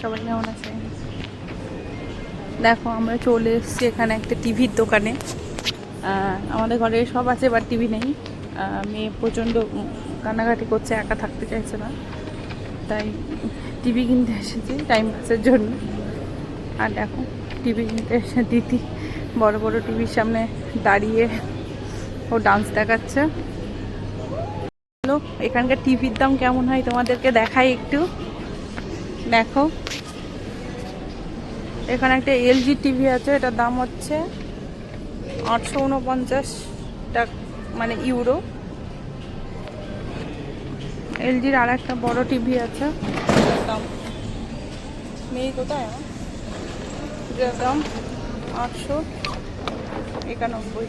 সবাই কেমন আছে? দেখো আমরা চলে এসেছি এখানে একটা টিভির দোকানে। আমাদের ঘরে সব আছে, বাট টিভি নেই। মেয়ে প্রচণ্ড কান্নাকাটি করছে, একা থাকতে চাইছে না, তাই টিভি কিনতে এসেছি টাইম পাসের জন্য। আর দেখো টিভি কিনতে এসে দিদি বড় বড় টিভির সামনে দাঁড়িয়ে ও ডান্স দেখাচ্ছে। হ্যালো, এখানকার টিভির দাম কেমন হয় তোমাদেরকে দেখাই একটু। দেখো এখানে একটা এলজি টিভি আছে, এটার দাম হচ্ছে 849 টাকা, মানে ইউরো। এলজির আর একটা বড় টিভি আছে, এটার দাম নেই কোথায়, এটার দাম 891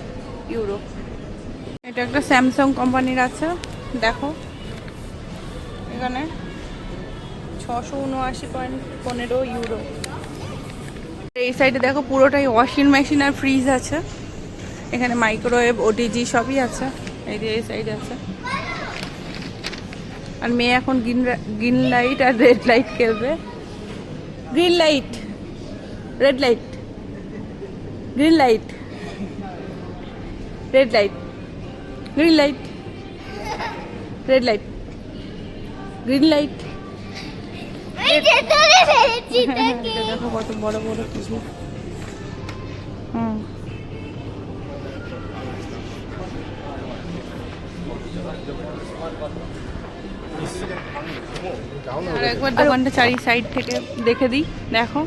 ইউরো। এটা একটা স্যামসাং কোম্পানির আছে, দেখো এখানে 679.15 ইউরো। এই সাইডে দেখো পুরোটাই ওয়াশিং মেশিন আর ফ্রিজ আছে, এখানে মাইক্রোওয়েভ ওটিজি সবই আছে। এই সাইডে আছে। আর মেয়ে এখন গ্রিন লাইট আর রেড লাইট খেলবে। Green light, red light, green light, red light, green light, red light, green light. দেখো কত বড় বড় কিছু। আর একবার দোকানটা চারি সাইড থেকে দেখে দিই। দেখো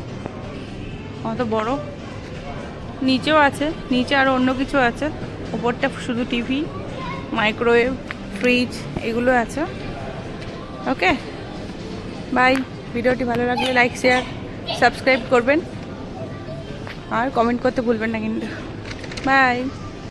কত বড়, নিচেও আছে, নিচে আরও অন্য কিছু আছে, ওপরটা শুধু টিভি, মাইক্রোওয়েভ, ফ্রিজ এগুলো আছে। Okay bye. ভিডিওটি ভালো লাগলে লাইক, শেয়ার, সাবস্ক্রাইব করবেন আর কমেন্ট করতে ভুলবেন না কিন্তু। বাই।